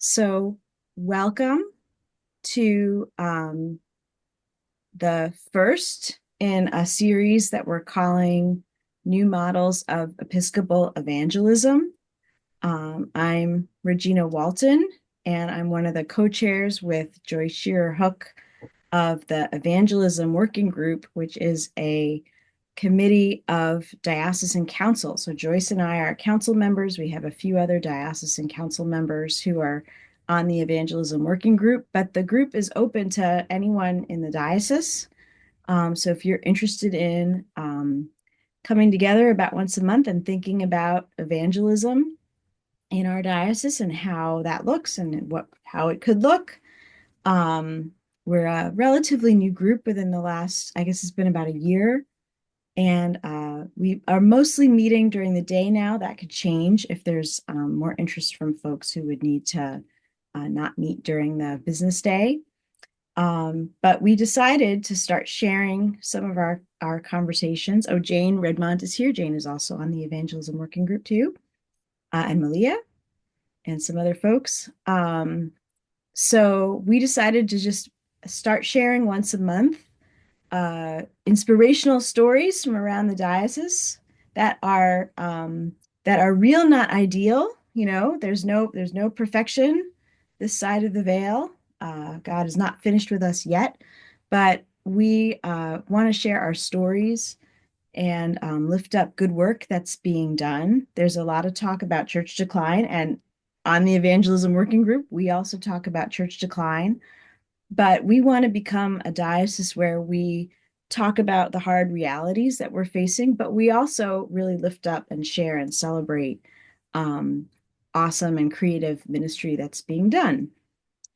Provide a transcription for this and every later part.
So welcome to the first in a series that we're calling New Models of Episcopal Evangelism. I'm Regina Walton, and I'm one of the co-chairs with Joyce Shearer Hook of the Evangelism Working Group, which is a committee of diocesan council. So Joyce and I are council members. We have a few other diocesan council members who are on the Evangelism Working Group, but the group is open to anyone in the diocese. So if you're interested in coming together about once a month and thinking about evangelism in our diocese and how that looks and how it could look, we're a relatively new group within the last, I guess it's been about a year. And we are mostly meeting during the day now. That could change if there's more interest from folks who would need to not meet during the business day. But we decided to start sharing some of our conversations. Oh, Jane Redmond is here. Jane is also on the Evangelism Working Group too, and Malia and some other folks. So we decided to just start sharing once a month inspirational stories from around the diocese that are real, not ideal. You know, there's no perfection this side of the veil. God is not finished with us yet, but we want to share our stories and lift up good work that's being done. There's a lot of talk about church decline, and on the Evangelism Working Group, we also talk about church decline. But we want to become a diocese where we talk about the hard realities that we're facing, but we also really lift up and share and celebrate awesome and creative ministry that's being done.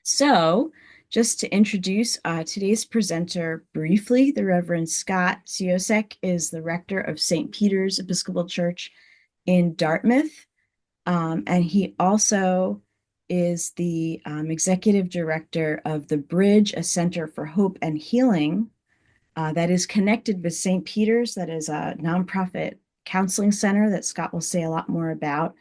So, just to introduce today's presenter briefly, the Reverend Scott Ciosek is the rector of St. Peter's Episcopal Church in Dartmouth, and he also is the executive director of the Bridge, a Center for Hope and Healing that is connected with St. Peter's. That is a nonprofit counseling center that Scott will say a lot more about.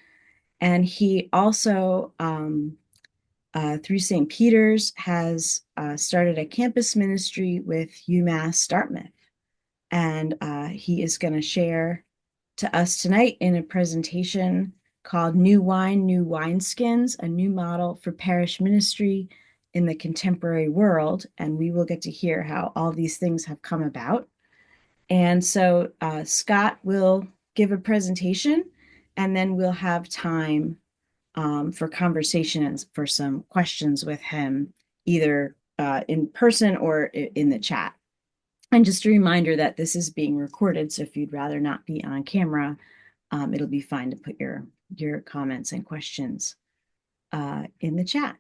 And he also, through St. Peter's, has started a campus ministry with UMass-Dartmouth. And he is going to share to us tonight in a presentation called New Wine, New Wineskins, a new model for parish ministry in the contemporary world. And we will get to hear how all these things have come about. And so Scott will give a presentation, and then we'll have time for conversation and for some questions with him, either in person or in the chat. And just a reminder that this is being recorded, so if you'd rather not be on camera, it'll be fine to put your comments and questions in the chat.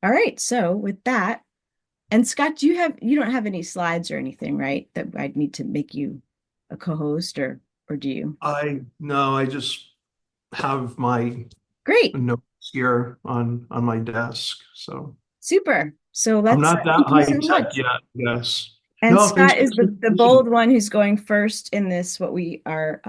All right, so with that, and Scott, you don't have any slides or anything, right? That I'd need to make you a co-host, or do you? No, I just have my Great, notes here on my desk. So super. So I'm let's not that thank you high so tech much. yet. Yes. And No, thanks Scott for is the the invitation. bold one who's going first in this, what we are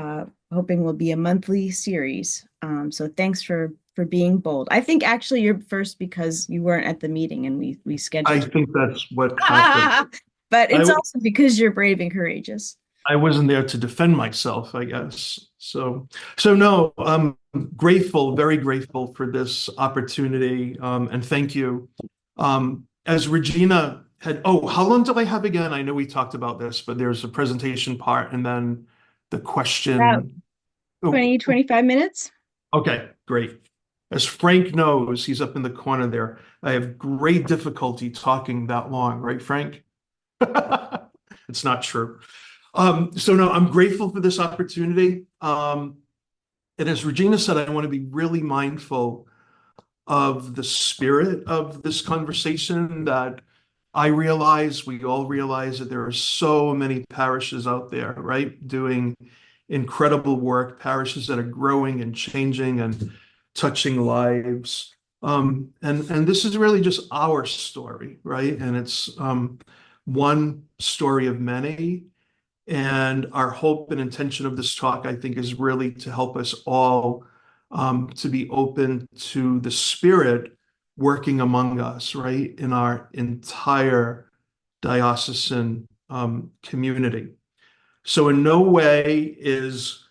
hoping will be a monthly series. So thanks for being bold. I think actually you're first because you weren't at the meeting and we I scheduled you. think that's what happened. But it's I also because you're brave and courageous. I wasn't there to defend myself, I guess. So no, I'm grateful, very grateful for this opportunity. And thank you. As Regina had, oh, how long do I have again? I know we talked about this, but there's a presentation part and then the About question. Oh, 20-25 minutes. okay, great. As Frank knows, he's up in the corner there. I have great difficulty talking that long, right, Frank? It's not true. So no, I'm grateful for this opportunity. And as Regina said, I want to be really mindful of the spirit of this conversation, that I realize, we all realize, that there are so many parishes out there, right, doing incredible work, parishes that are growing and changing and touching lives. And this is really just our story, right? And it's one story of many. And our hope and intention of this talk, I think, is really to help us all to be open to the spirit working among us, right, in our entire diocesan community. So in no way is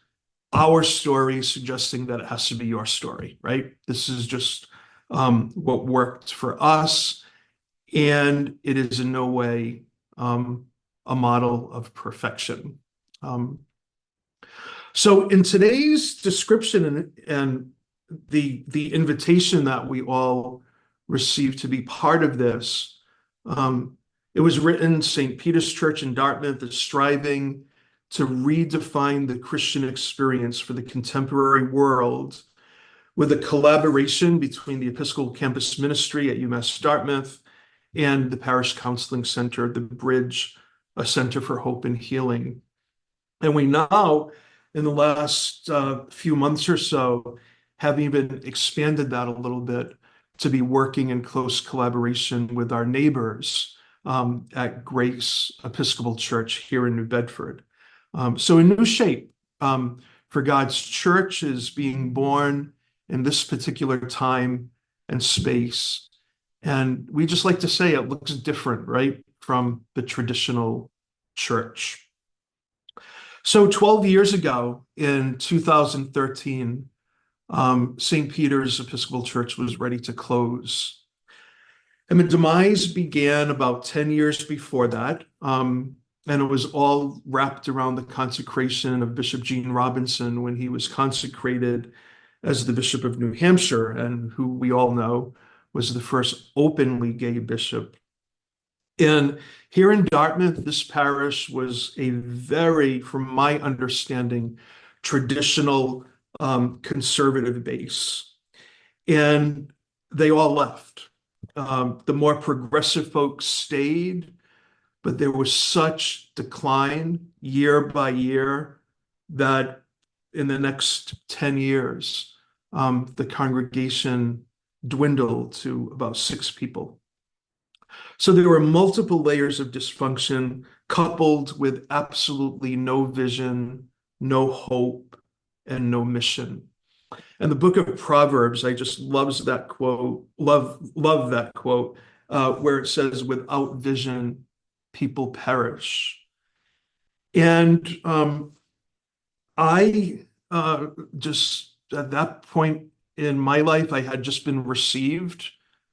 our story suggesting that it has to be your story, right? This is just what worked for us, and it is in no way a model of perfection. So in today's description and the invitation that we all received to be part of this, it was written, St. Peter's Church in Dartmouth is striving to redefine the Christian experience for the contemporary world with a collaboration between the Episcopal Campus Ministry at UMass-Dartmouth and the Parish Counseling Center, the Bridge, a Center for Hope and Healing. And we now, in the last few months or so, have even expanded that a little bit to be working in close collaboration with our neighbors at Grace Episcopal Church here in New Bedford. So a new shape for God's church is being born in this particular time and space. And we just like to say it looks different, right, from the traditional church. So 12 years ago, in 2013, St. Peter's Episcopal Church was ready to close. And the demise began about 10 years before that. And it was all wrapped around the consecration of Bishop Gene Robinson when he was consecrated as the Bishop of New Hampshire, and who we all know was the first openly gay bishop. And here in Dartmouth, this parish was a very, from my understanding, traditional conservative base. And they all left. The more progressive folks stayed, but there was such decline year by year that in the next 10 years, the congregation dwindled to about 6 people. So there were multiple layers of dysfunction coupled with absolutely no vision, no hope, and no mission. And the book of Proverbs, I just love that quote, love that quote, where it says, without vision, people perish. And I just, at that point in my life, I had just been received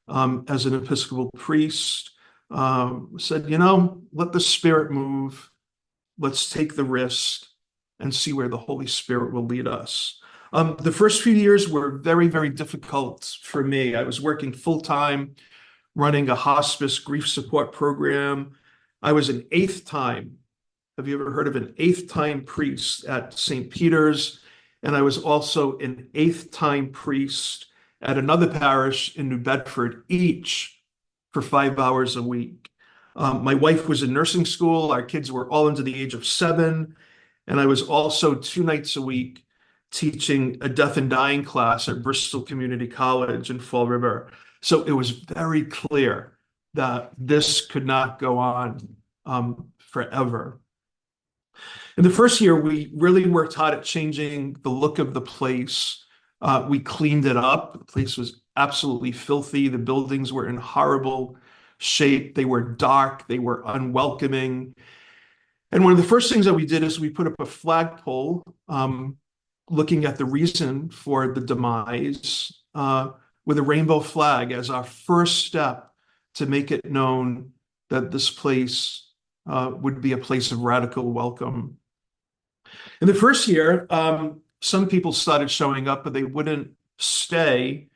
as an Episcopal priest, said, let the Spirit move. Let's take the risk and see where the Holy Spirit will lead us. The first few years were very, very difficult for me. I was working full-time, running a hospice grief support program. I was an eighth time. Have you ever heard of an eighth time priest at St. Peter's? And I was also an eighth time priest at another parish in New Bedford, each for 5 hours a week. My wife was in nursing school. Our kids were all under the age of 7. And I was also 2 nights a week teaching a death and dying class at Bristol Community College in Fall River. So it was very clear that this could not go on forever. In the first year, we really worked hard at changing the look of the place. We cleaned it up. The place was absolutely filthy. The buildings were in horrible shape. They were dark. They were unwelcoming. And one of the first things that we did is we put up a flagpole looking at the reason for the demise with a rainbow flag as our first step to make it known that this place would be a place of radical welcome. In the first year, some people started showing up, but they wouldn't stay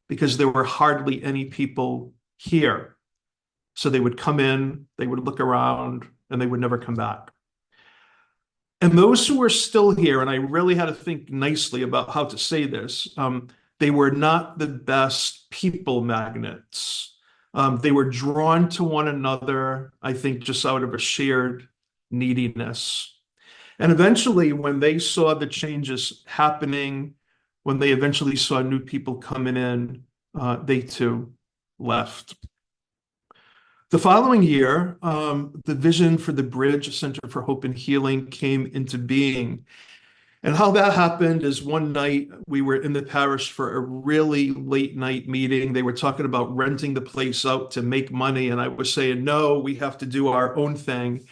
because there were hardly any people here. So they would come in, they would look around, and they would never come back. And those who were still here, and I really had to think nicely about how to say this, they were not the best people magnets. They were drawn to one another, I think, just out of a shared neediness. And eventually, when they saw the changes happening, when they eventually saw new people coming in, they too left. The following year, the vision for the Bridge, Center for Hope and Healing, came into being. And how that happened is one night we were in the parish for a really late night meeting. They were talking about renting the place out to make money. And I was saying, no, we have to do our own thing.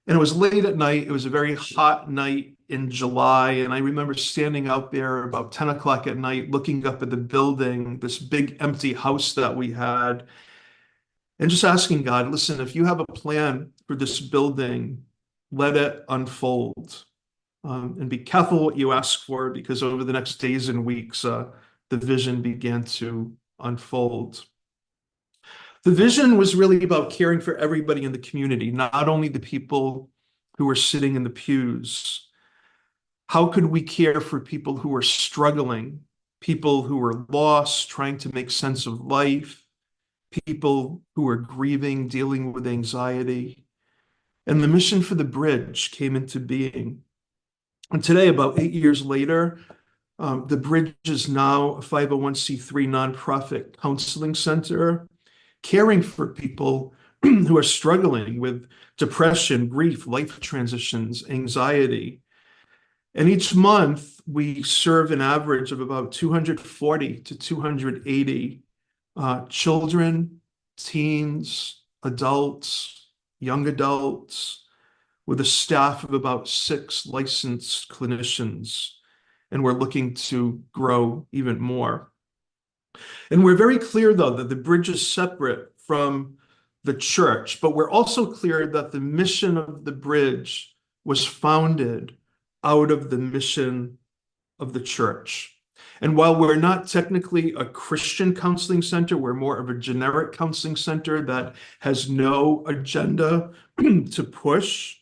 And it was late at night. It was a very hot night in July. And I remember standing out there about 10 o'clock at night, looking up at the building, this big empty house that we had, and just asking God, listen, if you have a plan for this building, let it unfold. And be careful what you ask for, because over the next days and weeks, the vision began to unfold. The vision was really about caring for everybody in the community, not only the people who were sitting in the pews. How could we care for people who were struggling, people who were lost, trying to make sense of life, people who were grieving, dealing with anxiety? And the mission for the bridge came into being. And today, about 8 years later, the Bridge is now a 501c3 nonprofit counseling center, caring for people who are struggling with depression, grief, life transitions, anxiety. And each month, we serve an average of about 240 to 280 children, teens, adults, young adults, with a staff of about 6 licensed clinicians, and we're looking to grow even more. And we're very clear, though, that the Bridge is separate from the church, but we're also clear that the mission of the Bridge was founded out of the mission of the church. And while we're not technically a Christian counseling center, we're more of a generic counseling center that has no agenda to push.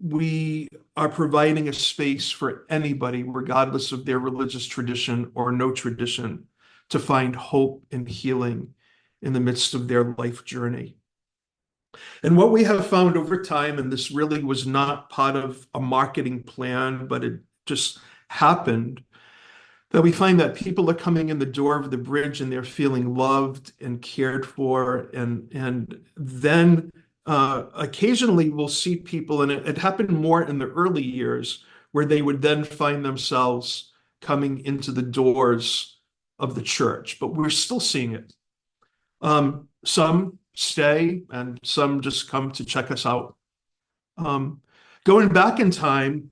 We are providing a space for anybody, regardless of their religious tradition or no tradition, to find hope and healing in the midst of their life journey. And what we have found over time, and this really was not part of a marketing plan, but it just happened, that we find that people are coming in the door of the Bridge and they're feeling loved and cared for, and then occasionally we'll see people, and it happened more in the early years, where they would then find themselves coming into the doors of the church. But we're still seeing it. Some stay and some just come to check us out. Going back in time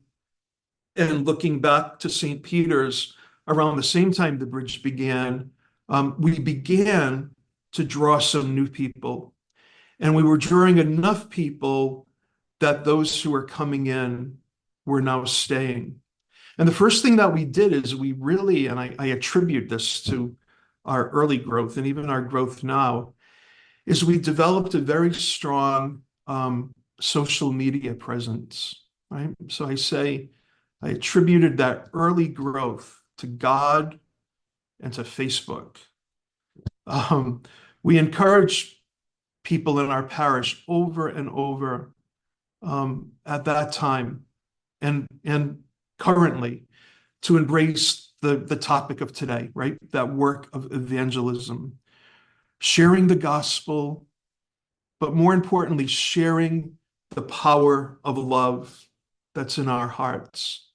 and looking back to St. Peter's, around the same time the Bridge began, we began to draw some new people. And we were drawing enough people that those who were coming in were now staying. And the first thing that we did is we really, and I attribute this to our early growth and even our growth now, is we developed a very strong social media presence, right? So I attributed that early growth to God and to Facebook. We encouraged people in our parish over and over at that time and currently to embrace the topic of today, right? That work of evangelism, sharing the gospel, but more importantly, sharing the power of love that's in our hearts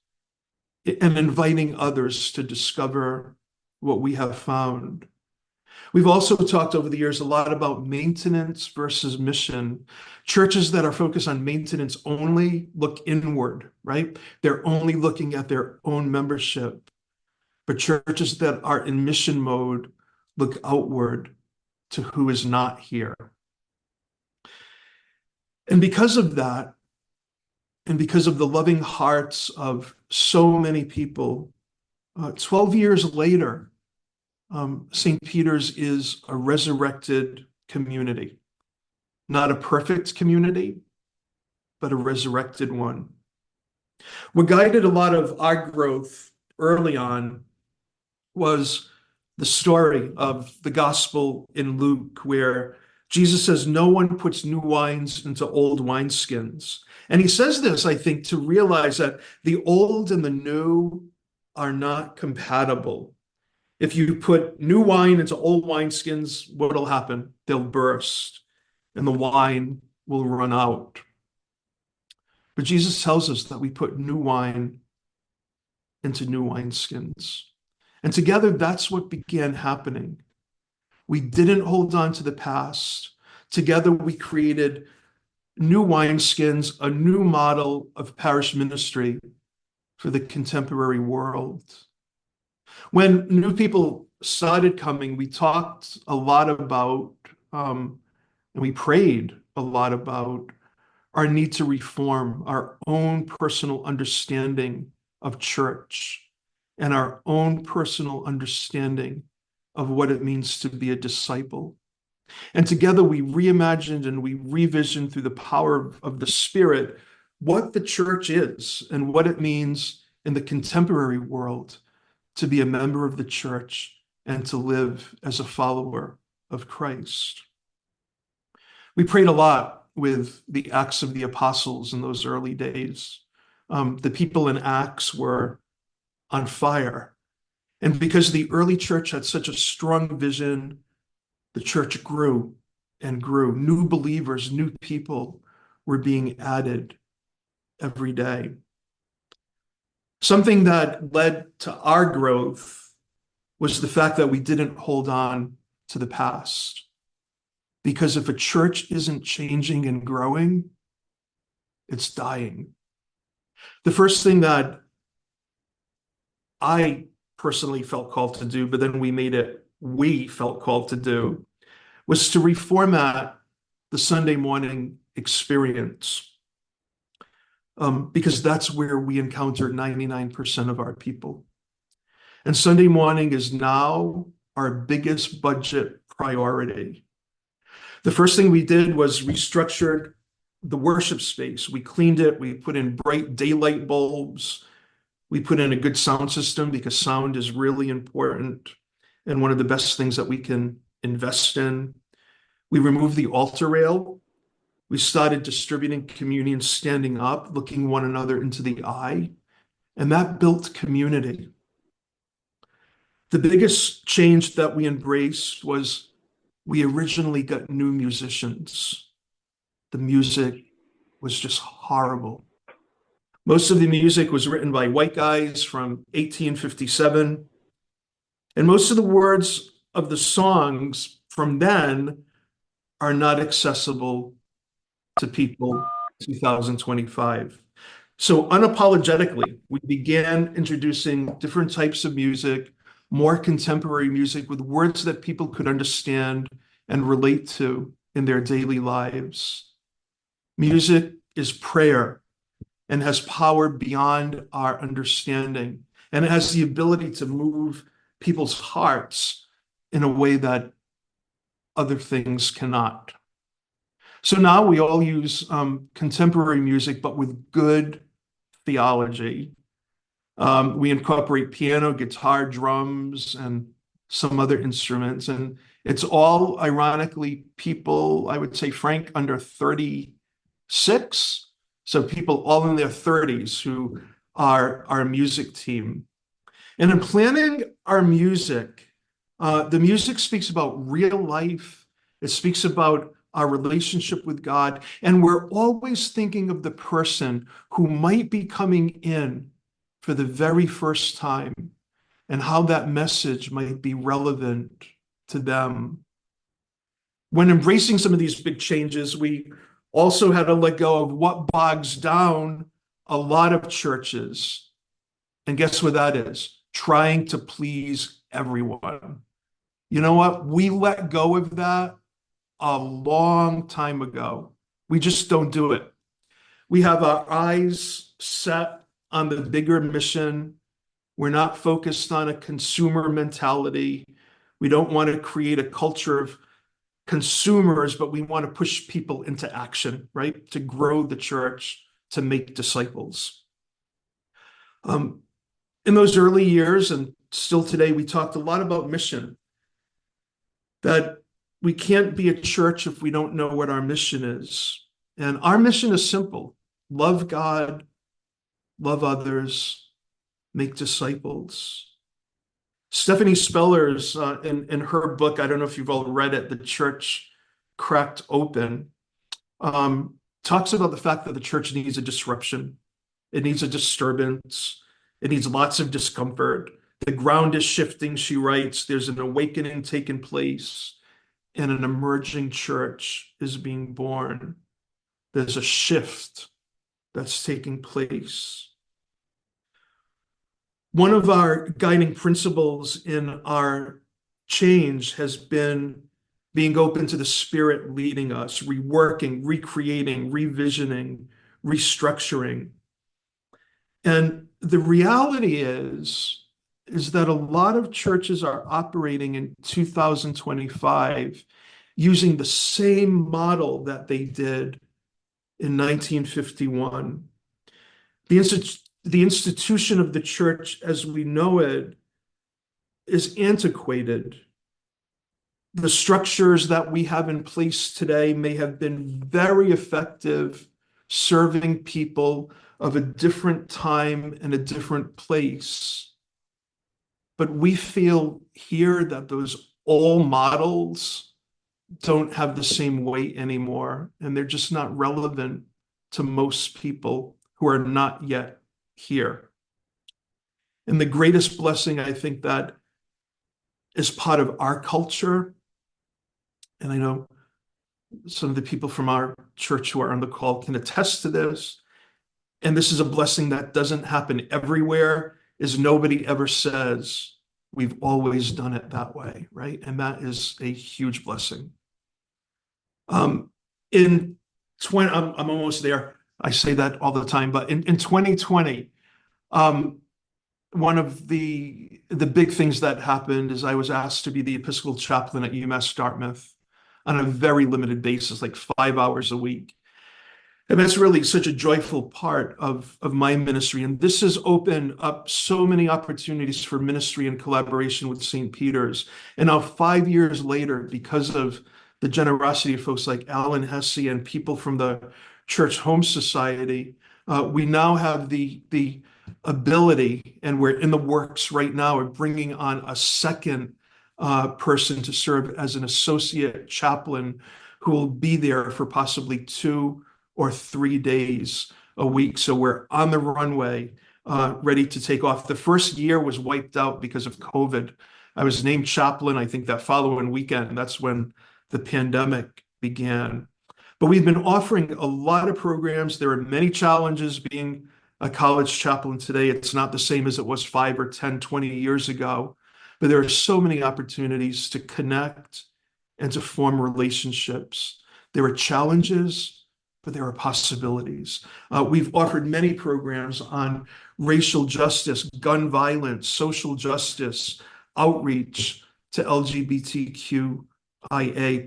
and inviting others to discover what we have found. We've also talked over the years a lot about maintenance versus mission. Churches that are focused on maintenance only look inward, right? They're only looking at their own membership. But churches that are in mission mode look outward to who is not here. And because of that, and because of the loving hearts of so many people, 12 years later, St. Peter's is a resurrected community, not a perfect community, but a resurrected one. What guided a lot of our growth early on was the story of the gospel in Luke, where Jesus says, no one puts new wines into old wineskins. And he says this, I think, to realize that the old and the new are not compatible. If you put new wine into old wineskins, what'll happen? They'll burst and the wine will run out. But Jesus tells us that we put new wine into new wineskins. And together, that's what began happening. We didn't hold on to the past. Together, we created new wineskins, a new model of parish ministry for the contemporary world. When new people started coming, we talked a lot about, and we prayed a lot about our need to reform our own personal understanding of church and our own personal understanding of what it means to be a disciple. And together we reimagined and we revisioned through the power of the Spirit what the church is and what it means in the contemporary world to be a member of the church and to live as a follower of Christ. We prayed a lot with the Acts of the Apostles in those early days. The people in Acts were on fire. And because the early church had such a strong vision, the church grew and grew. New believers, new people were being added every day. Something that led to our growth was the fact that we didn't hold on to the past. Because if a church isn't changing and growing, it's dying. The first thing that I personally felt called to do, but then we felt called to do, was to reformat the Sunday morning experience. Because that's where we encounter 99% of our people. And Sunday morning is now our biggest budget priority. The first thing we did was restructured the worship space. We cleaned it. We put in bright daylight bulbs. We put in a good sound system because sound is really important and one of the best things that we can invest in. We removed the altar rail. We started distributing communion standing up, looking one another into the eye, and that built community. The biggest change that we embraced was we originally got new musicians. The music was just horrible. Most of the music was written by white guys from 1857. And most of the words of the songs from then are not accessible to people in 2025. So unapologetically, we began introducing different types of music, more contemporary music with words that people could understand and relate to in their daily lives. Music is prayer and has power beyond our understanding, and it has the ability to move people's hearts in a way that other things cannot. So now we all use contemporary music, but with good theology. We incorporate piano, guitar, drums, and some other instruments. And it's all, ironically, people, I would say, Frank, under 36. So people all in their 30s who are our music team. And in planning our music, the music speaks about real life. It speaks about our relationship with God. And we're always thinking of the person who might be coming in for the very first time and how that message might be relevant to them. When embracing some of these big changes, we also had to let go of what bogs down a lot of churches. And guess what that is? Trying to please everyone. You know what? We let go of that a long time ago. We just don't do it. We have our eyes set on the bigger mission. We're not focused on a consumer mentality. We don't want to create a culture of consumers, but we want to push people into action, right? To grow the church, to make disciples. In those early years, and still today, we talked a lot about mission. That we can't be a church if we don't know what our mission is. And our mission is simple: love God, love others, make disciples. Stephanie Spellers, in her book, I don't know if you've all read it, The Church Cracked Open, talks about the fact that the church needs a disruption. It needs a disturbance. It needs lots of discomfort. The ground is shifting, she writes. There's an awakening taking place, and an emerging church is being born. There's a shift that's taking place. One of our guiding principles in our change has been being open to the Spirit leading us, reworking, recreating, revisioning, restructuring. And the reality is that a lot of churches are operating in 2025 using the same model that they did in 1951. The institution of the church as we know it is antiquated. The structures that we have in place today may have been very effective serving people of a different time and a different place. But we feel here that those old models don't have the same weight anymore, and they're just not relevant to most people who are not yet here. And the greatest blessing, I think, that is part of our culture, and I know some of the people from our church who are on the call can attest to this, and this is a blessing that doesn't happen everywhere, is nobody ever says, we've always done it that way, right? And that is a huge blessing. In 20, I'm almost there. I say that all the time, but in 2020, one of the big things that happened is I was asked to be the Episcopal chaplain at UMass-Dartmouth on a very limited basis, like 5 hours a week. And that's really such a joyful part of my ministry. And this has opened up so many opportunities for ministry and collaboration with St. Peter's. And now 5 years later, because of the generosity of folks like Alan Hesse and people from the Church Home Society, we now have the ability, and we're in the works right now of bringing on a second person to serve as an associate chaplain who will be there for possibly 2 or 3 days a week. So we're on the runway, ready to take off. The first year was wiped out because of COVID. I was named chaplain, I think that following weekend. That's when the pandemic began. But we've been offering a lot of programs. There are many challenges being a college chaplain today. It's not the same as it was 5 or 10, 20 years ago. But there are so many opportunities to connect and to form relationships. There are challenges, but there are possibilities. We've offered many programs on racial justice, gun violence, social justice, outreach to LGBTQIA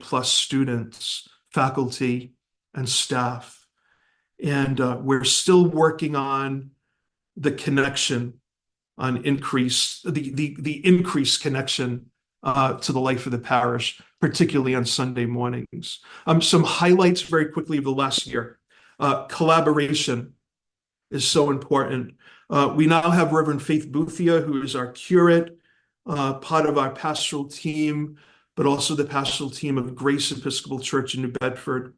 plus students, faculty, and staff. And we're still working on the connection, on the increased connection to the life of the parish, particularly on Sunday mornings. Some highlights very quickly of the last year. Collaboration is so important. We now have Reverend Faith Boothia, who is our curate, part of our pastoral team, but also the pastoral team of Grace Episcopal Church in New Bedford.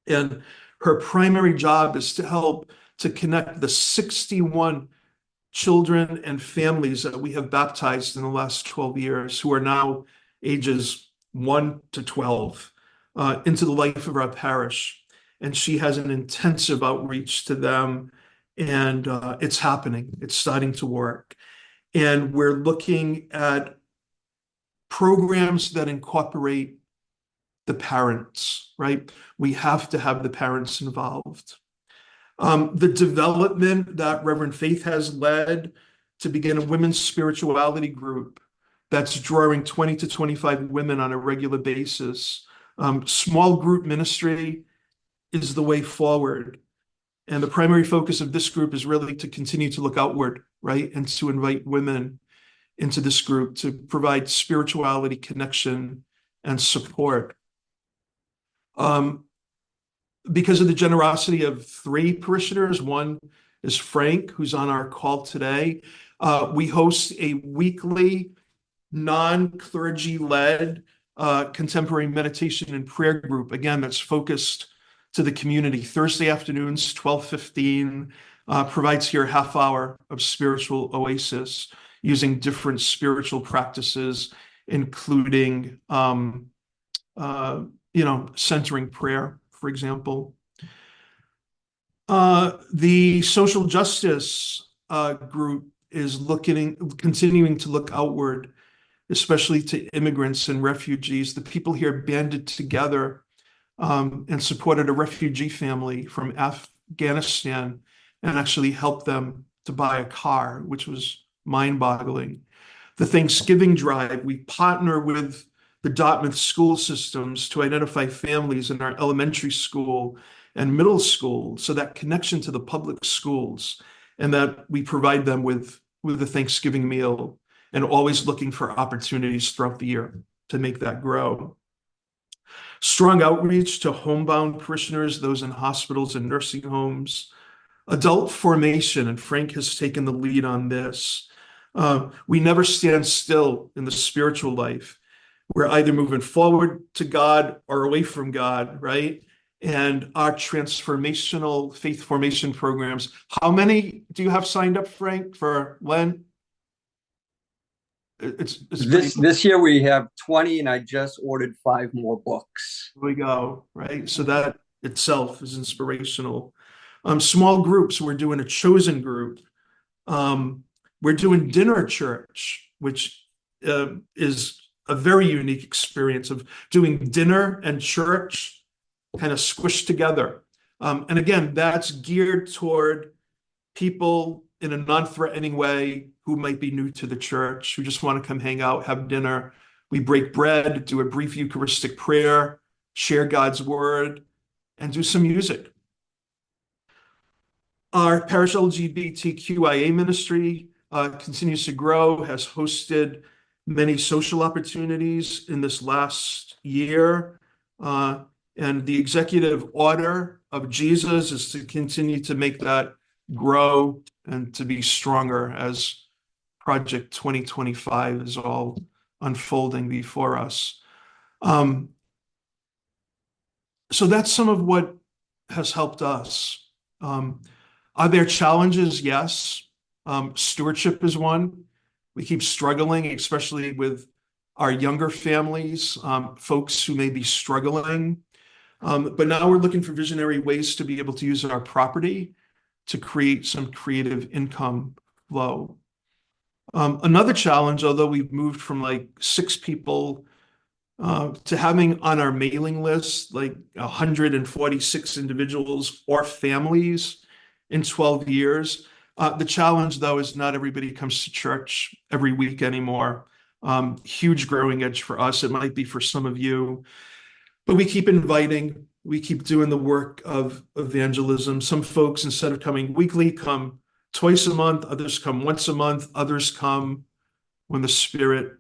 And her primary job is to help to connect the 61 children and families that we have baptized in the last 12 years, who are now ages 1 to 12, into the life of our parish. And she has an intensive outreach to them, and it's happening. It's starting to work. And we're looking at programs that incorporate the parents, right? We have to have the parents involved. The development that Reverend Faith has led to begin a women's spirituality group that's drawing 20 to 25 women on a regular basis. Small group ministry is the way forward. And the primary focus of this group is really to continue to look outward, right? And to invite women into this group to provide spirituality, connection, and support. Because of the generosity of 3 parishioners, one is Frank, who's on our call today. We host a weekly non-clergy-led contemporary meditation and prayer group, again, that's focused to the community. Thursday afternoons, 12:15, provides here a half hour of spiritual oasis using different spiritual practices, including, uh, centering prayer, for example. The social justice group is continuing to look outward, especially to immigrants and refugees. The people here banded together and supported a refugee family from Afghanistan and actually helped them to buy a car, which was mind-boggling. The Thanksgiving drive, we partner with the Dartmouth school systems to identify families in our elementary school and middle school, so that connection to the public schools, and that we provide them with a Thanksgiving meal, and always looking for opportunities throughout the year to make that grow. Strong outreach to homebound parishioners, those in hospitals and nursing homes. Adult formation, and Frank has taken the lead on this. We never stand still in the spiritual life. We're either moving forward to God or away from God, right? And our transformational faith formation programs. How many do you have signed up, Frank, for Lent? It's pretty. This year we have 20, and I just ordered 5 more books. Here we go, right? So that itself is inspirational. Small groups, we're doing a chosen group. We're doing dinner church, which is a very unique experience of doing dinner and church kind of squished together. And again, that's geared toward people in a non-threatening way who might be new to the church, who just want to come hang out, have dinner. We break bread, do a brief Eucharistic prayer, share God's word, and do some music. Our parish LGBTQIA ministry continues to grow, has hosted many social opportunities in this last year. And the executive order of Jesus is to continue to make that grow and to be stronger as Project 2025 is all unfolding before us. So that's some of what has helped us. Are there challenges? Yes. Stewardship is one. We keep struggling, especially with our younger families, folks who may be struggling. But now we're looking for visionary ways to be able to use our property to create some creative income flow. Another challenge, although we've moved from like 6 people to having on our mailing list like 146 individuals or families in 12 years. The challenge, though, is not everybody comes to church every week anymore. Huge growing edge for us. It might be for some of you. But we keep inviting, we keep doing the work of evangelism. Some folks, instead of coming weekly, come twice a month. Others come once a month. Others come when the Spirit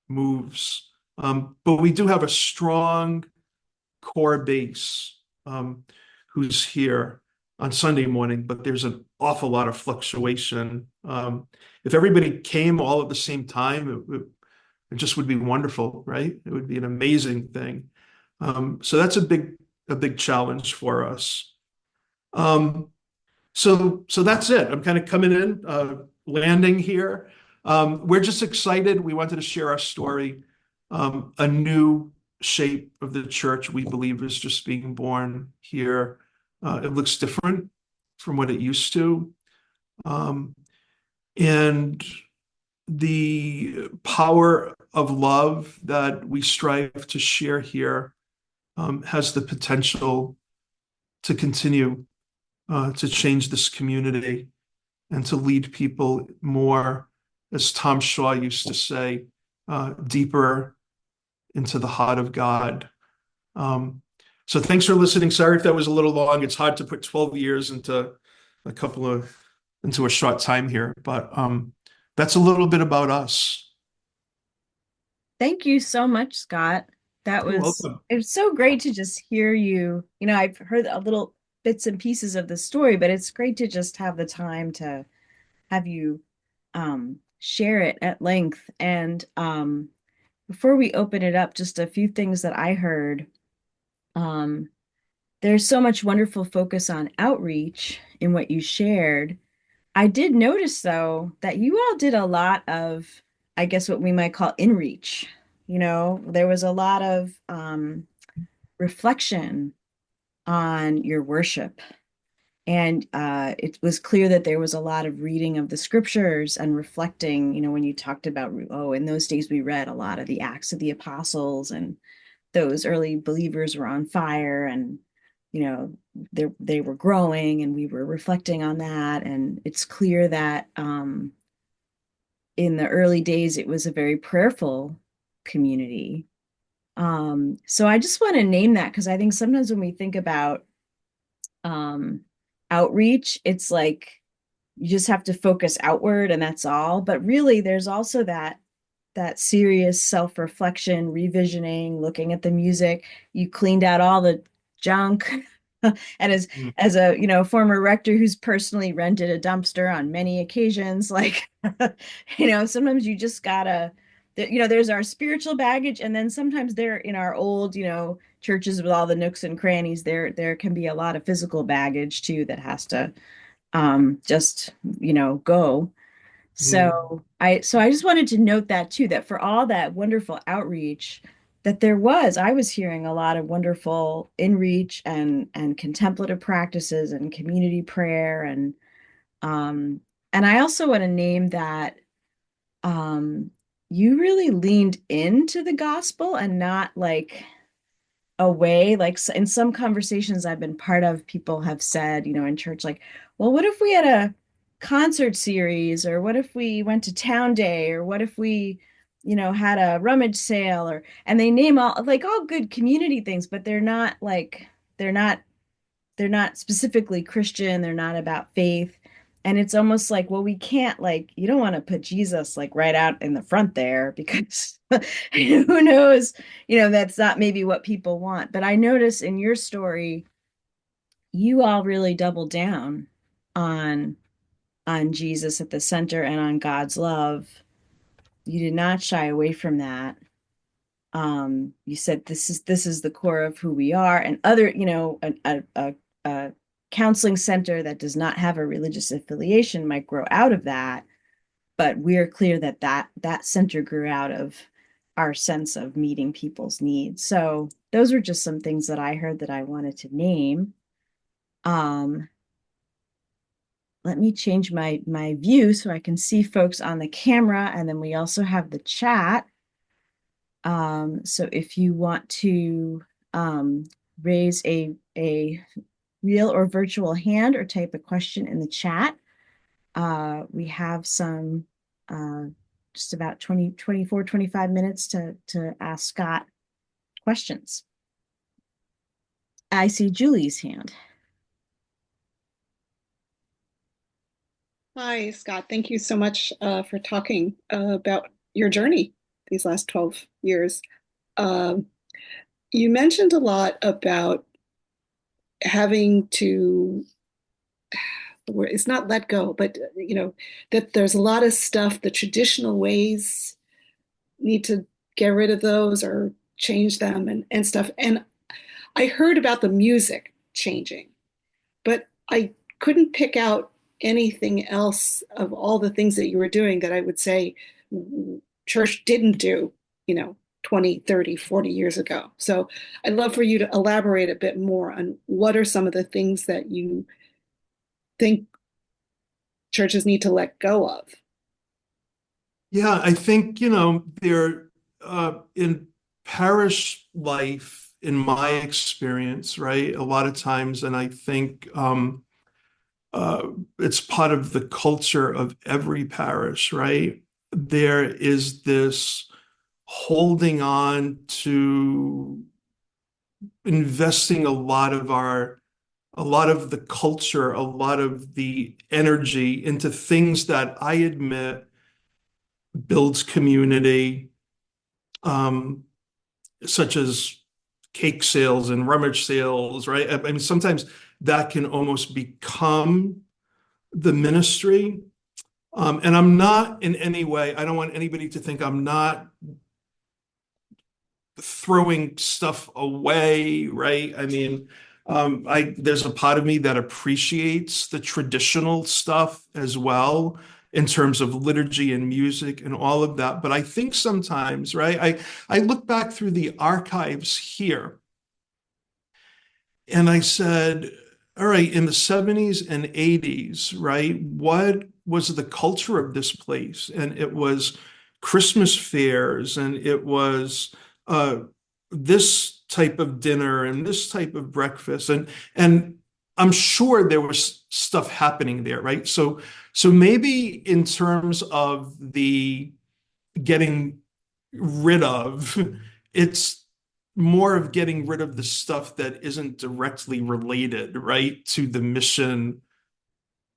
moves. But we do have a strong core base who's here on Sunday morning, but there's an awful lot of fluctuation. If everybody came all at the same time, it just would be wonderful, right? It would be an amazing thing. So that's a big challenge for us. So that's it. I'm kind of coming in, landing here. We're just excited. We wanted to share our story. A new shape of the church, we believe, is just being born here. It looks different from what it used to. And the power of love that we strive to share here has the potential to continue to change this community and to lead people more, as Tom Shaw used to say, deeper into the heart of God. So thanks for listening. Sorry if that was a little long. It's hard to put 12 years into a short time here, but that's a little bit about us. Thank you so much, Scott. You're welcome. It was so great to just hear you. I've heard a little bits and pieces of the story, but it's great to just have the time to have you share it at length. And before we open it up, just a few things that I heard. there's so much wonderful focus on outreach in what you shared. I did notice, though, that you all did a lot of, I guess, what we might call inreach. There was a lot of reflection on your worship. And it was clear that there was a lot of reading of the scriptures and reflecting, when you talked about, oh, in those days we read a lot of the Acts of the Apostles, and those early believers were on fire, and, they were growing, and we were reflecting on that. And it's clear that in the early days, it was a very prayerful community. So I just want to name that because I think sometimes when we think about um, outreach, it's like you just have to focus outward and that's all. But really, there's also that serious self-reflection, revisioning, looking at the music. You cleaned out all the junk. And Mm. as a former rector who's personally rented a dumpster on many occasions, like sometimes you just gotta there's our spiritual baggage, and then sometimes there in our old churches with all the nooks and crannies, there can be a lot of physical baggage too that has to just go. Mm. So I just wanted to note that too, that for all that wonderful outreach that I was hearing a lot of wonderful inreach and contemplative practices and community prayer, um and I also want to name that um you really leaned into the gospel and not like away. Like in some conversations I've been part of, people have said, in church, like, well, what if we had a concert series, or what if we went to town day, or what if we, had a rummage sale, and they name all good community things, but they're not they're not specifically Christian, they're not about faith. And it's almost like, well, we can't, like, you don't want to put Jesus like right out in the front there because who knows, that's not maybe what people want. But I notice in your story, you all really doubled down on Jesus at the center and on God's love. You did not shy away from that. You said this is the core of who we are, and other, a counseling center that does not have a religious affiliation might grow out of that, but we're clear that that center grew out of our sense of meeting people's needs. So those are just some things that I heard that I wanted to name. Um, Let me change my view so I can see folks on the camera, and then we also have the chat. So if you want to raise a real or virtual hand or type a question in the chat, we have some just about 25 minutes to ask Scott questions. I see Julie's hand. Hi, Scott. Thank you so much for talking about your journey these last 12 years. Um, you mentioned a lot about having to, it's not let go, but that there's a lot of stuff, the traditional ways need to get rid of those or change them and stuff. And I heard about the music changing, but I couldn't pick out anything else of all the things that you were doing that I would say church didn't do, 20, 30, 40 years ago. So I'd love for you to elaborate a bit more on what are some of the things that you think churches need to let go of. Yeah, I think, there in parish life, in my experience, right, a lot of times, and I think it's part of the culture of every parish, right? There is this holding on to investing a lot of the culture, a lot of the energy into things that I admit builds community, um, such as cake sales and rummage sales, right? I mean, sometimes that can almost become the ministry. And I'm not in any way, I don't want anybody to think I'm not throwing stuff away, right? I mean, There's a part of me that appreciates the traditional stuff as well in terms of liturgy and music and all of that. But I think sometimes, right, I look back through the archives here and I said, all right, in the 70s and 80s, right, what was the culture of this place? And it was Christmas fairs, and it was uh, this type of dinner and this type of breakfast. And I'm sure there was stuff happening there, right? So maybe in terms of the getting rid of, it's more of getting rid of the stuff that isn't directly related, right, to the mission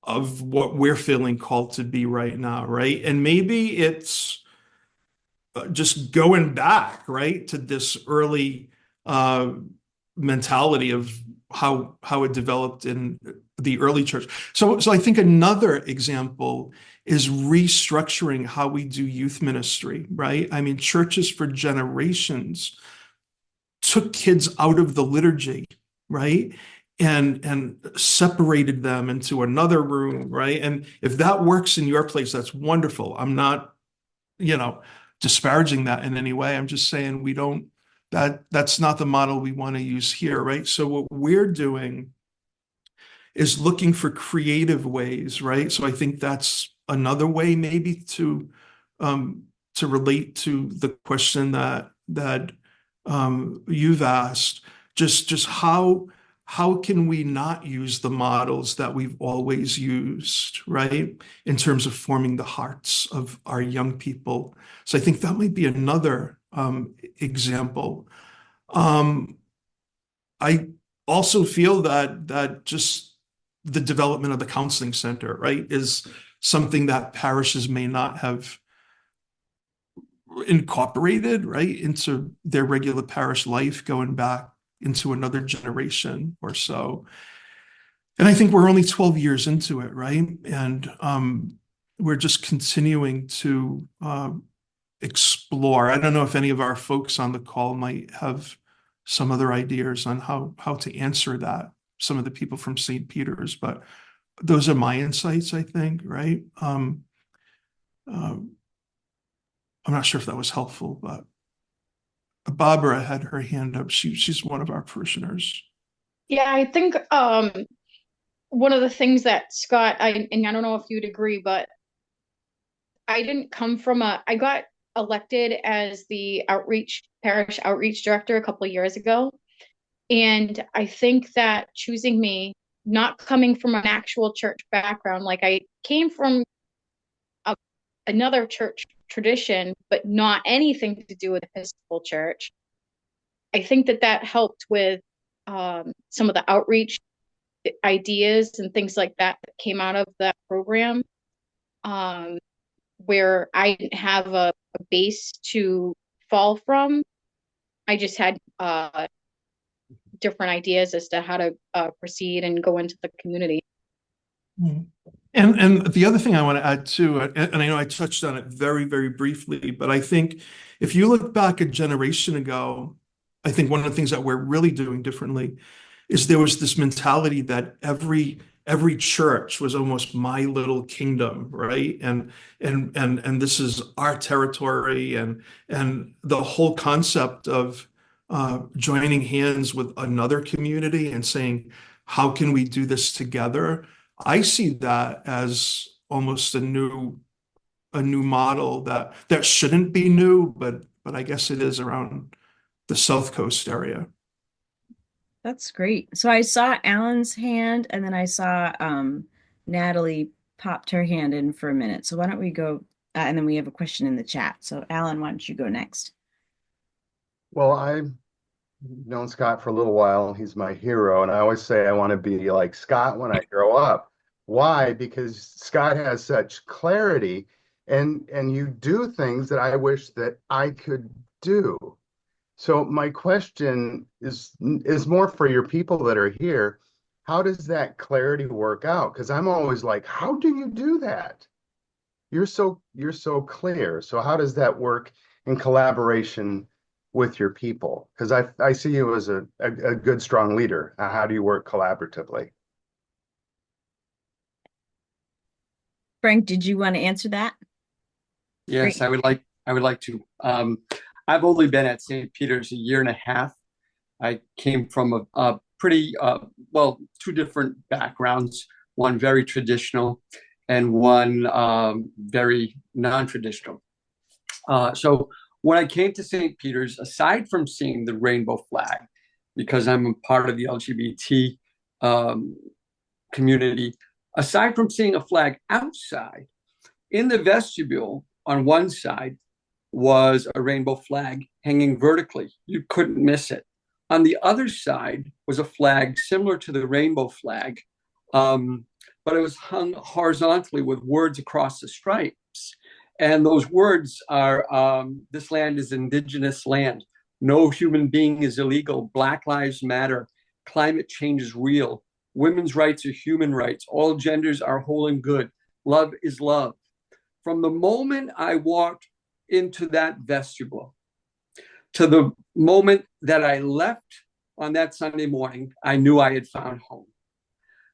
of what we're feeling called to be right now, right? And maybe it's just going back, right, to this early uh, mentality of how it developed in the early church. So I think another example is restructuring how we do youth ministry, right? I mean, churches for generations took kids out of the liturgy, right? And separated them into another room, right? And if that works in your place, that's wonderful. I'm not, you know, disparaging that in any way. I'm just saying we don't, that's not the model we want to use here, right? So what we're doing is looking for creative ways, right? So I think that's another way maybe to relate to the question that you've asked. Just how can we not use the models that we've always used, right? In terms of forming the hearts of our young people. So I think that might be another example. I also feel that just the development of the counseling center, right, is something that parishes may not have incorporated, right, into their regular parish life going back into another generation or so. And I think we're only 12 years into it, right? And we're just continuing to explore. I don't know if any of our folks on the call might have some other ideas on how to answer that, some of the people from St. Peter's, but those are my insights, I think, right? I'm not sure if that was helpful, but Barbara had her hand up. She's one of our parishioners. Yeah, I think one of the things that Scott, and I don't know if you'd agree, but I didn't come from I got elected as the parish outreach director a couple of years ago. And I think that choosing me, not coming from an actual church background, like I came from another church tradition, but not anything to do with Episcopal Church. I think that helped with some of the outreach ideas and things like that came out of that program, where I didn't have a base to fall from. I just had different ideas as to how to proceed and go into the community. And the other thing I want to add too, and I know I touched on it very, very briefly, but I think if you look back a generation ago, I think one of the things that we're really doing differently is there was this mentality that every church was almost my little kingdom, right? And this is our territory, and the whole concept of joining hands with another community and saying, how can we do this together? I see that as almost a new model that shouldn't be new, but I guess it is around the South Coast area. That's great. So I saw Alan's hand, and then I saw Natalie popped her hand in for a minute. So why don't we go, and then we have a question in the chat. So Alan, why don't you go next? Well, I've known Scott for a little while. He's my hero, and I always say I want to be like Scott when I grow up. Why? Because Scott has such clarity, and you do things that I wish that I could do. So my question is more for your people that are here. How does that clarity work out? Because I'm always like, how do you do that? You're so clear. So how does that work in collaboration with your people? Because I see you as a good, strong leader. How do you work collaboratively? Frank, did you want to answer that? Yes, Great. I would like to. I've only been at St. Peter's a year and a half. I came from a pretty, well, two different backgrounds, one very traditional and one very non-traditional. So when I came to St. Peter's, aside from seeing the rainbow flag, because I'm a part of the LGBT community, aside from seeing a flag outside, in the vestibule on one side was a rainbow flag hanging vertically. You couldn't miss it. On the other side was a flag similar to the rainbow flag, but it was hung horizontally with words across the stripes. And those words are, this land is indigenous land. No human being is illegal. Black lives matter. Climate change is real. Women's rights are human rights. All genders are whole and good. Love is love. From the moment I walked into that vestibule to the moment that I left on that Sunday morning, I knew I had found home.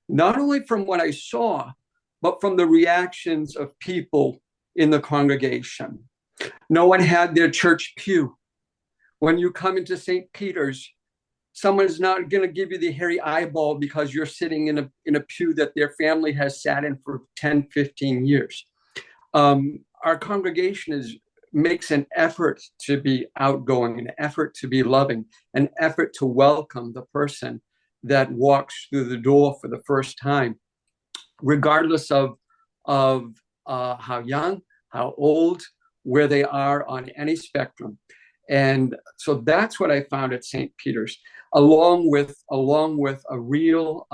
Not only from what I saw, but from the reactions of people in the congregation. No one had their church pew. When you come into St. Peter's, someone is not going to give you the hairy eyeball because you're sitting in a pew that their family has sat in for 10, 15 years. Our congregation makes an effort to be outgoing, an effort to be loving, an effort to welcome the person that walks through the door for the first time, regardless of how young, how old, where they are on any spectrum. And so that's what I found at St. Peter's, along with a real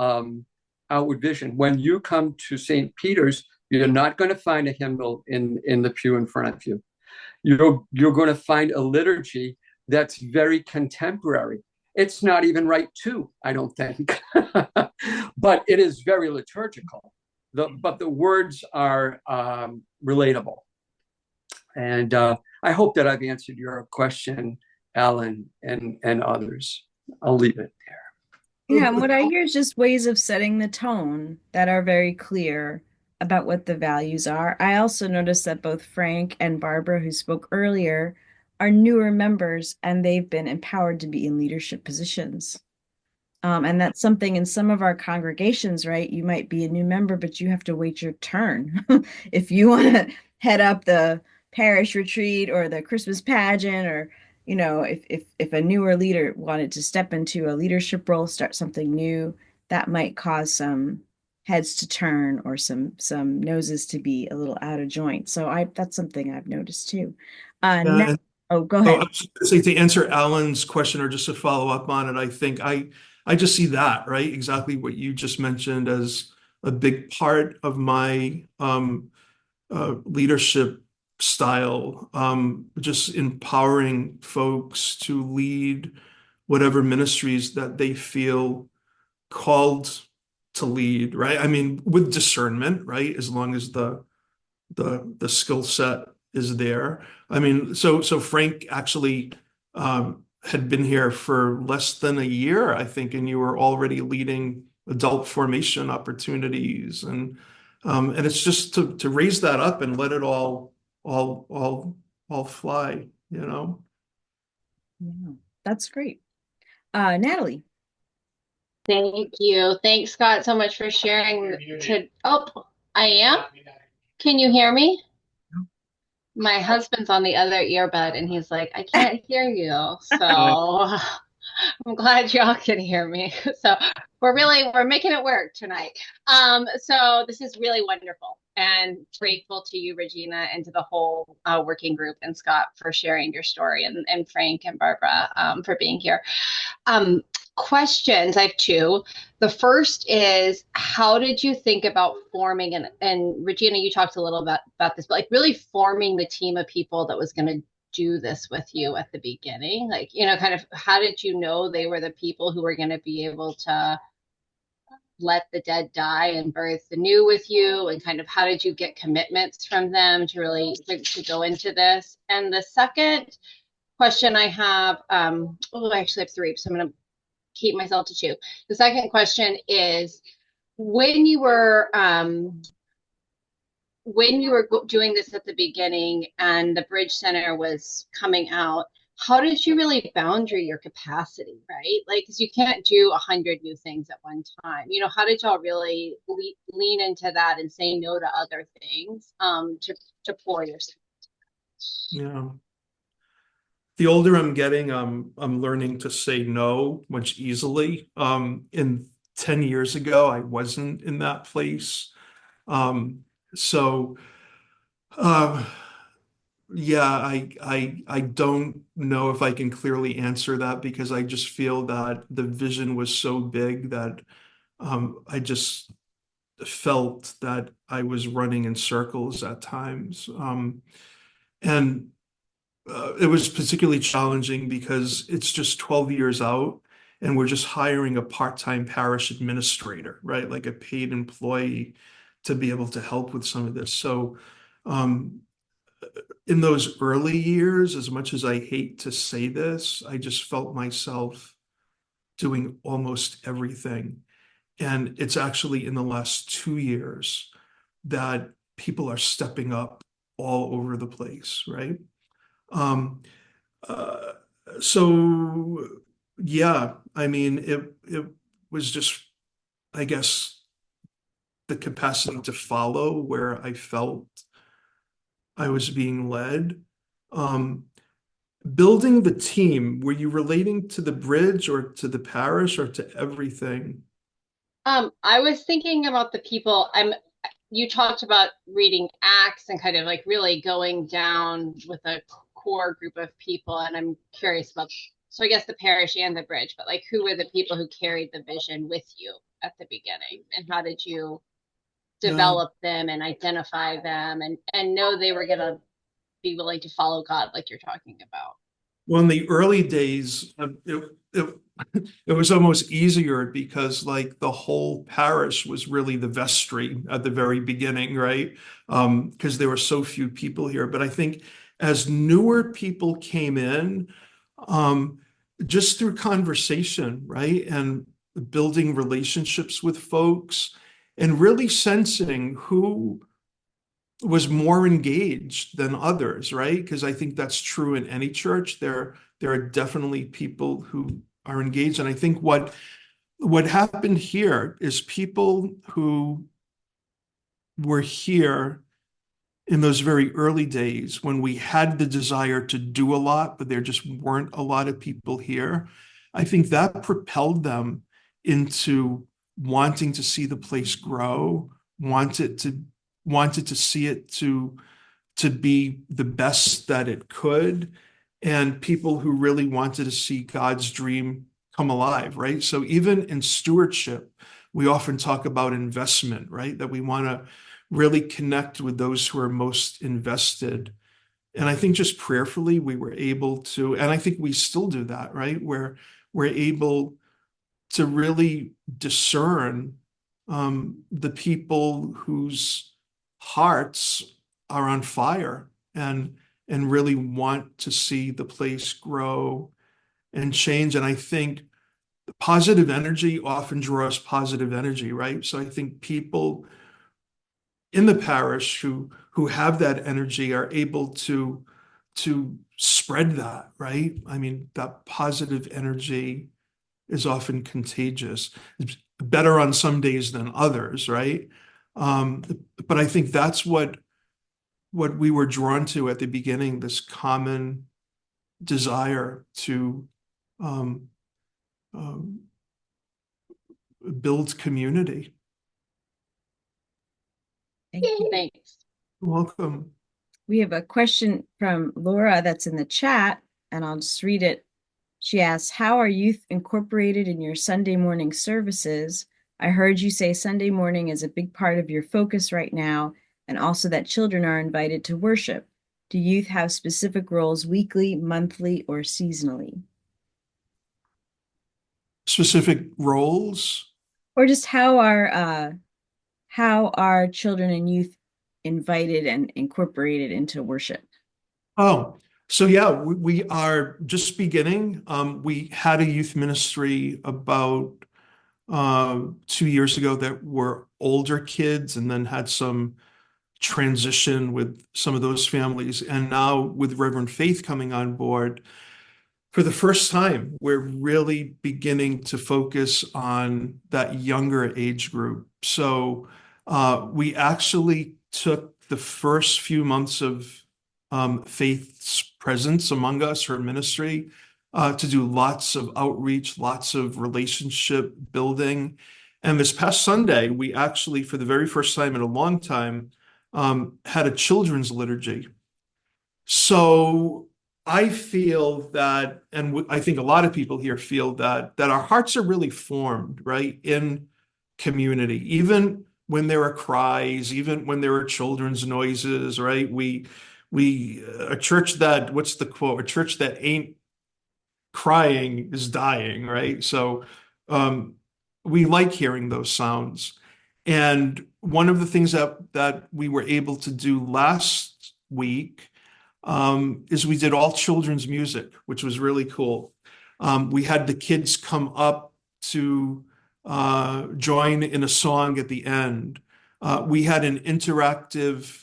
outward vision. When you come to St. Peter's, you're not going to find a hymnal in the pew in front of you. You're going to find a liturgy that's very contemporary. It's not even right too, I don't think, but it is very liturgical. But the words are relatable. And I hope that I've answered your question, Alan, and others. I'll leave it there. Yeah, and what I hear is just ways of setting the tone that are very clear about what the values are. I also noticed that both Frank and Barbara, who spoke earlier, are newer members and they've been empowered to be in leadership positions. And that's something in some of our congregations, right? You might be a new member, but you have to wait your turn. If you want to head up the parish retreat or the Christmas pageant, or, you know, if a newer leader wanted to step into a leadership role, start something new, that might cause some heads to turn or some noses to be a little out of joint. So that's something I've noticed too. Yeah, Go I ahead. was just gonna say, to answer Alan's question, or just to follow up on it, I think I just see that, right? Exactly what you just mentioned as a big part of my leadership style, just empowering folks to lead whatever ministries that they feel called to lead, right? I mean, with discernment, right? As long as the skill set is there. I mean, so Frank actually had been here for less than a year, I think, and you were already leading adult formation opportunities, and it's just to raise that up and let it all fly, you know. Yeah, that's great. Natalie. Thank you. Thanks, Scott, so much for sharing. I am. Can you hear me? My husband's on the other earbud and he's like, I can't hear you. So I'm glad y'all can hear me. So we're making it work tonight. So this is really wonderful, and grateful to you, Regina, and to the whole working group, and Scott for sharing your story, and Frank and Barbara for being here. Questions. I have two. The first is, how did you think about forming, and Regina, you talked a little about this, but like really forming the team of people that was going to do this with you at the beginning? Like, you know, kind of how did you know they were the people who were going to be able to let the dead die and birth the new with you? And kind of how did you get commitments from them to really to go into this? And the second question I have, I actually have three, so I'm going to keep myself to two. The second question is, when you were doing this at the beginning and the Bridge Center was coming out, how did you really boundary your capacity, right? Like, because you can't do 100 new things at one time. How did y'all really lean into that and say no to other things to pour yourself? Yeah. The older I'm getting, I'm learning to say no much easily. In 10 years ago, I wasn't in that place. So uh, yeah, I don't know if I can clearly answer that because I just feel that the vision was so big that I just felt that I was running in circles at times. And it was particularly challenging because it's just 12 years out and we're just hiring a part-time parish administrator, right? Like a paid employee to be able to help with some of this. So um, in those early years, as much as I hate to say this, I just felt myself doing almost everything. And it's actually in the last 2 years that people are stepping up all over the place, right? Um, uh, so yeah, I mean, it was just, I guess, the capacity to follow where I felt I was being led. Um, Building the team, were you relating to the bridge or to the parish or to everything? I was thinking about the people. You talked about reading Acts and kind of like really going down with a core group of people, and I'm curious about, so I guess the parish and the bridge, but like who were the people who carried the vision with you at the beginning, and how did you Yeah. develop them and identify them and know they were gonna be willing to follow God like you're talking about? Well, in the early days, it it was almost easier because like the whole parish was really the vestry at the very beginning, right? Because there were so few people here. But I think as newer people came in, um, just through conversation, right? And building relationships with folks and really sensing who was more engaged than others, right? Because I think that's true in any church. There are definitely people who are engaged. And I think what happened here is people who were here in those very early days when we had the desire to do a lot, but there just weren't a lot of people here. I think that propelled them into wanting to see the place grow, wanted to see it to be the best that it could, and people who really wanted to see God's dream come alive, right? So even in stewardship, we often talk about investment, right? That we want to really connect with those who are most invested. And I think just prayerfully, we were able to, and I think we still do that, right? Where we're able to really discern the people whose hearts are on fire and really want to see the place grow and change. And I think positive energy often draws positive energy, right? So I think people in the parish who have that energy are able to spread that, right? I mean, that positive energy is often contagious. It's better on some days than others, right? Um, but I think that's what we were drawn to at the beginning, this common desire to um, um, build community. Thank you. Thanks. Welcome. We have a question from Laura that's in the chat, and I'll just read it. She asks, how are youth incorporated in your Sunday morning services? I heard you say Sunday morning is a big part of your focus right now, and also that children are invited to worship. Do youth have specific roles weekly, monthly, or seasonally? Specific roles? Or just how are children and youth invited and incorporated into worship? Oh, So yeah, we are just beginning. We had a youth ministry about 2 years ago that were older kids, and then had some transition with some of those families. And now with Reverend Faith coming on board, for the first time, we're really beginning to focus on that younger age group. So we actually took the first few months of Faith's presence among us, her ministry, to do lots of outreach, lots of relationship building. And this past Sunday, we actually, for the very first time in a long time, had a children's liturgy. So I feel that, and I think a lot of people here feel that our hearts are really formed, right, in community, even when there are cries, even when there are children's noises, right? A church that, what's the quote? A church that ain't crying is dying, right? So um, we like hearing those sounds. And one of the things that we were able to do last week is we did all children's music, which was really cool. We had the kids come up to join in a song at the end. We had an interactive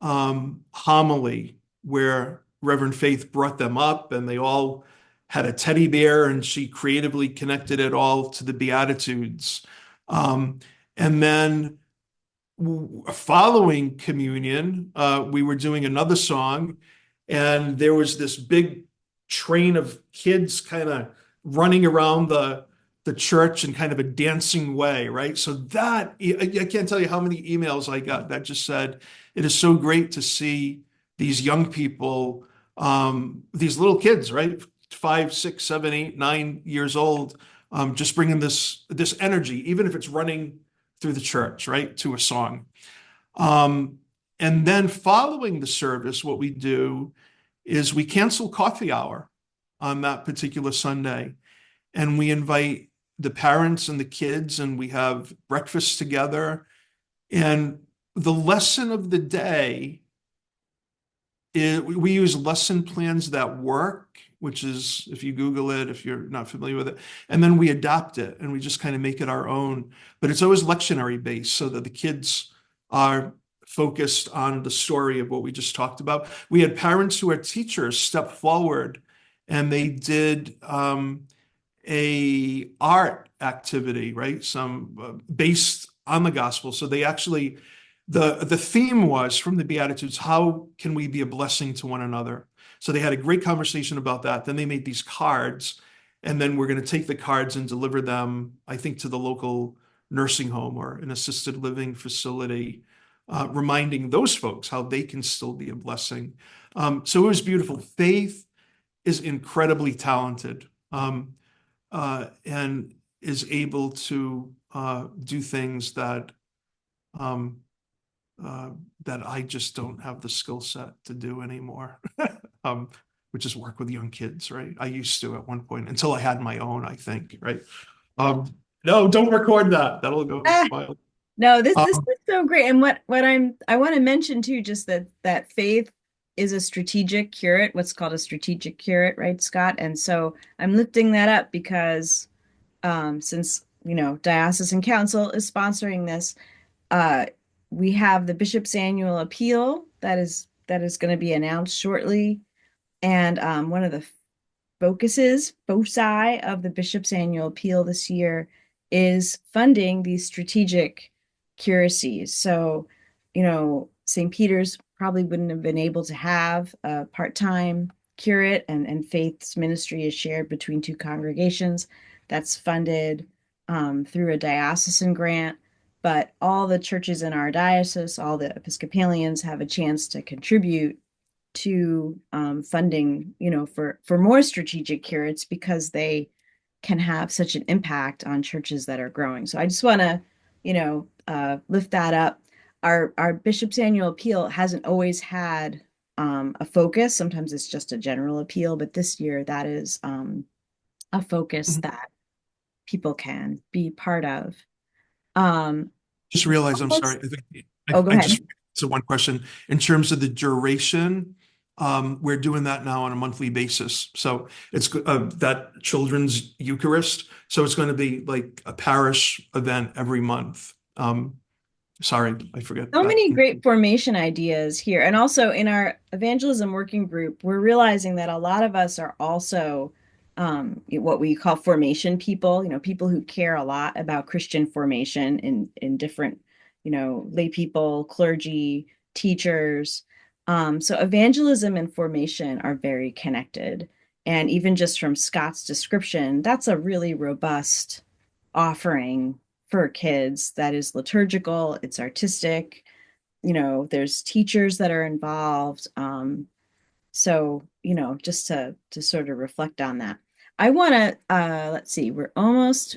homily where Reverend Faith brought them up, and they all had a teddy bear, and she creatively connected it all to the Beatitudes. And then following communion, we were doing another song, and there was this big train of kids kind of running around the church in kind of a dancing way, right? So that, I can't tell you how many emails I got that just said, it is so great to see these young people, these little kids, right? 5, 6, 7, 8, 9 years old, just bringing this energy, even if it's running through the church, right, to a song. And then following the service, what we do is we cancel coffee hour on that particular Sunday, and we invite the parents and the kids, and we have breakfast together. And the lesson of the day is, we use lesson plans that work, which is, if you Google it, if you're not familiar with it, and then we adapt it and we just kind of make it our own. But it's always lectionary based, so that the kids are focused on the story of what we just talked about. We had parents who are teachers step forward, and they did a art activity, right? Some based on the gospel. So they actually, the theme was from the Beatitudes, how can we be a blessing to one another? So they had a great conversation about that. Then they made these cards, and then we're going to take the cards and deliver them, I think, to the local nursing home or an assisted living facility, reminding those folks how they can still be a blessing. So it was beautiful. Faith is incredibly talented, and is able to do things that that I just don't have the skill set to do anymore, which is work with young kids, right? I used to at one point, until I had my own, I think, right? No, don't record that. That'll go wild. No, this is so great. And I want to mention too, just that Faith is a strategic curate, what's called a strategic curate, right, Scott? And so I'm lifting that up because since Diocesan Council is sponsoring this, we have the Bishop's Annual Appeal that is going to be announced shortly. And one of the foci of the Bishop's Annual Appeal this year is funding these strategic curacies. So, St. Peter's probably wouldn't have been able to have a part-time curate, and Faith's ministry is shared between two congregations. That's funded through a diocesan grant. But all the churches in our diocese, all the Episcopalians, have a chance to contribute to funding, for more strategic curates, because they can have such an impact on churches that are growing. So I just want to, lift that up. Our Bishop's Annual Appeal hasn't always had a focus. Sometimes it's just a general appeal, but this year that is a focus that people can be part of. Just realized, I'm sorry. Go ahead. So one question, in terms of the duration, We're doing that now on a monthly basis. So it's that children's Eucharist. So it's going to be like a parish event every month. Sorry, I forget So that. many great formation ideas here. And also in our evangelism working group, we're realizing that a lot of us are also what we call formation people, people who care a lot about Christian formation in different, lay people, clergy, teachers. So evangelism and formation are very connected. And even just from Scott's description, that's a really robust offering for kids that is liturgical, it's artistic, there's teachers that are involved. So, just to sort of reflect on that. I want to let's see, we're almost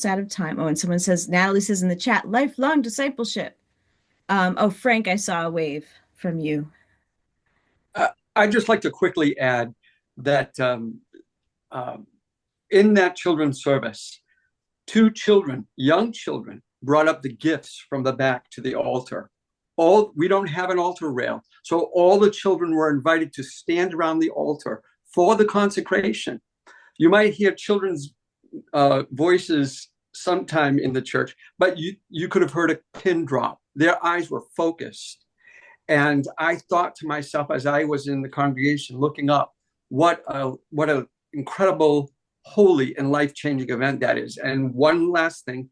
out of time. Oh, and Natalie says in the chat, lifelong discipleship. Oh, Frank, I saw a wave from you. I'd just like to quickly add that in that children's service, two children, young children, brought up the gifts from the back to the altar. We don't have an altar rail, so all the children were invited to stand around the altar for the consecration. You might hear children's voices sometime in the church, but you could have heard a pin drop. Their eyes were focused. And I thought to myself as I was in the congregation looking up, what an incredible, holy, and life-changing event that is. And one last thing,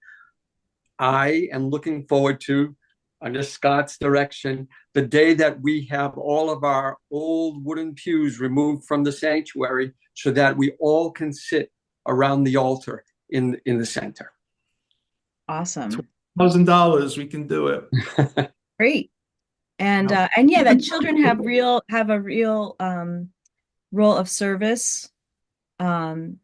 I am looking forward to, under Scott's direction, the day that we have all of our old wooden pews removed from the sanctuary so that we all can sit around the altar in the center. Awesome. $1,000, we can do it. Great. And yeah, that children have a real role of service in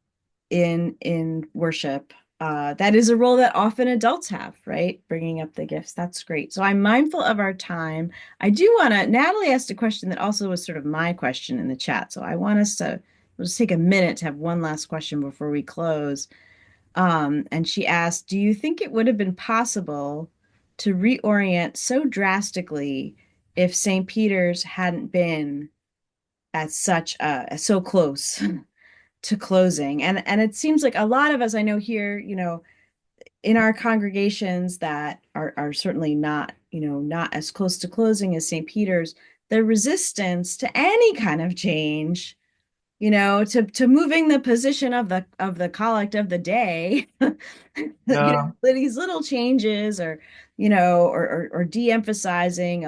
worship. That is a role that often adults have, right? Bringing up the gifts. That's great. So I'm mindful of our time. I do want to, Natalie asked a question that also was sort of my question in the chat. So I want us to, we'll just take a minute to have one last question before we close. And she asked, do you think it would have been possible to reorient so drastically if St. Peter's hadn't been at so close to closing? And it seems like a lot of us I know here, in our congregations that are certainly not, not as close to closing as St. Peter's, the resistance to any kind of change, to moving the position of the collect of the day, these little changes, or or de-emphasizing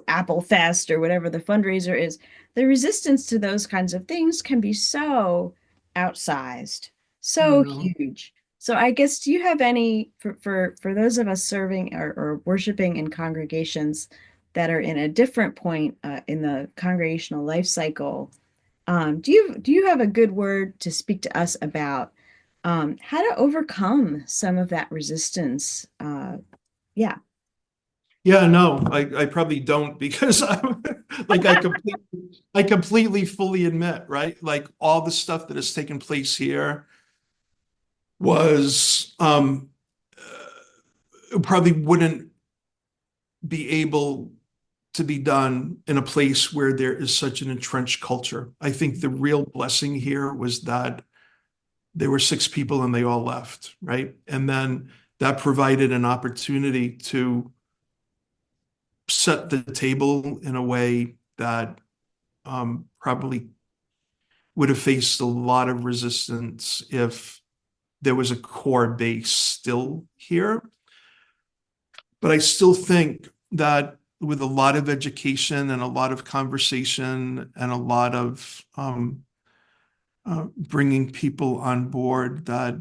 Apple Fest or whatever the fundraiser is. The resistance to those kinds of things can be so outsized, so huge. So I guess, do you have any for those of us serving or worshiping in congregations that are in a different point in the congregational life cycle? Do you have a good word to speak to us about how to overcome some of that resistance? Yeah. Yeah, no, I probably don't, because I'm like, I completely fully admit, right? Like all the stuff that has taken place here was probably wouldn't be able to be done in a place where there is such an entrenched culture. I think the real blessing here was that there were 6 people and they all left, right? And then that provided an opportunity to set the table in a way that probably would have faced a lot of resistance if there was a core base still here. But I still think that with a lot of education and a lot of conversation and a lot of bringing people on board, that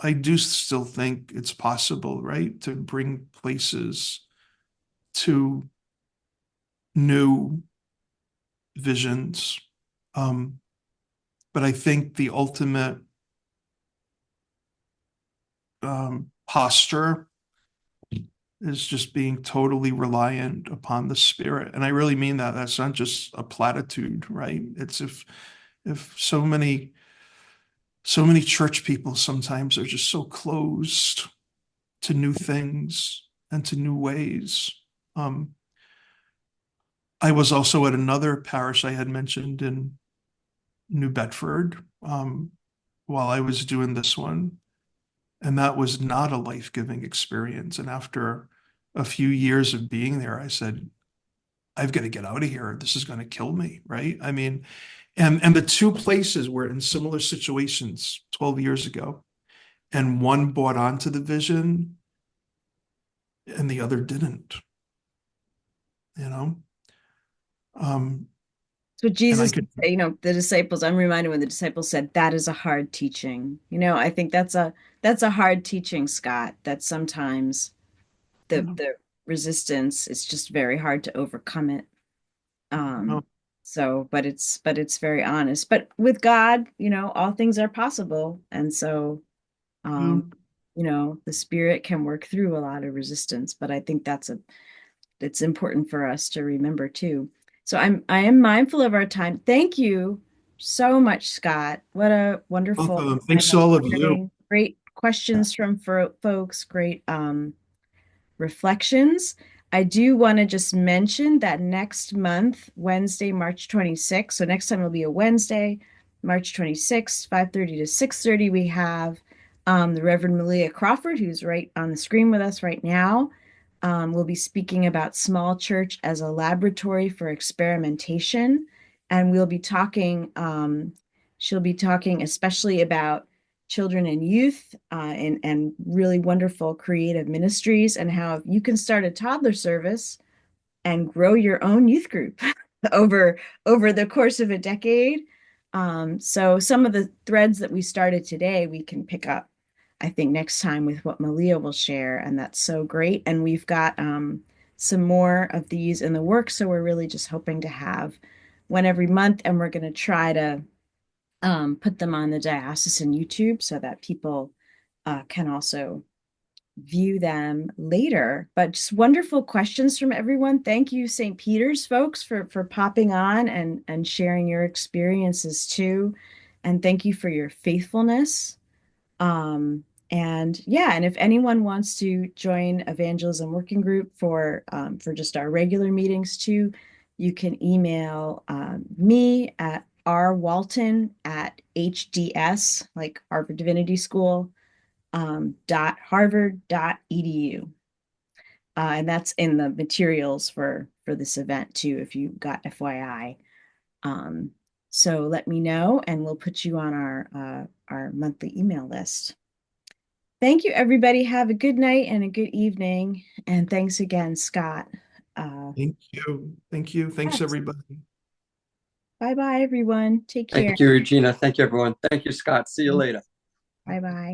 I do still think it's possible, right, to bring places to new visions. But I think the ultimate posture is just being totally reliant upon the Spirit. And I really mean that. That's not just a platitude, right? It's if so many church people sometimes are just so closed to new things and to new ways. I was also at another parish I had mentioned in New Bedford while I was doing this one. And that was not a life-giving experience. And after a few years of being there, I said, I've got to get out of here. This is going to kill me, right? I mean, and the two places were in similar situations 12 years ago. And one bought onto the vision and the other didn't, you know? So Jesus, could, the disciples, I'm reminded when the disciples said, that is a hard teaching. I think that's a hard teaching, Scott, that sometimes the resistance, it's just very hard to overcome it. But it's very honest. But with God, all things are possible. And so, the Spirit can work through a lot of resistance. But I think it's important for us to remember too. So I am mindful of our time. Thank you so much, Scott. What a wonderful thanks to all of you. Great questions from folks. Great reflections. I do want to just mention that next month, Wednesday, March 26th. So next time will be a Wednesday, March 26th, 5:30 to 6:30. We have the Reverend Malia Crawford, who's right on the screen with us right now. We'll be speaking about small church as a laboratory for experimentation. And we'll be talking, she'll be talking especially about children and youth and really wonderful creative ministries and how you can start a toddler service and grow your own youth group over the course of a decade. So some of the threads that we started today, we can pick up, I think, next time with what Malia will share, and that's so great. And we've got some more of these in the works, so we're really just hoping to have one every month, and we're going to try to put them on the diocesan YouTube so that people can also view them later. But just wonderful questions from everyone. Thank you, St. Peter's folks, for popping on and sharing your experiences too. And thank you for your faithfulness. And if anyone wants to join Evangelism Working Group for just our regular meetings too, you can email me at rwalton@hds, like Harvard Divinity School, .harvard.edu. And that's in the materials for this event too, if you got FYI. So let me know, and we'll put you on our monthly email list. Thank you, everybody. Have a good night and a good evening. And thanks again, Scott. Thank you. Thank you. Thanks, everybody. Bye-bye, everyone. Take care. Thank you, Regina. Thank you, everyone. Thank you, Scott. See you later. Bye-bye.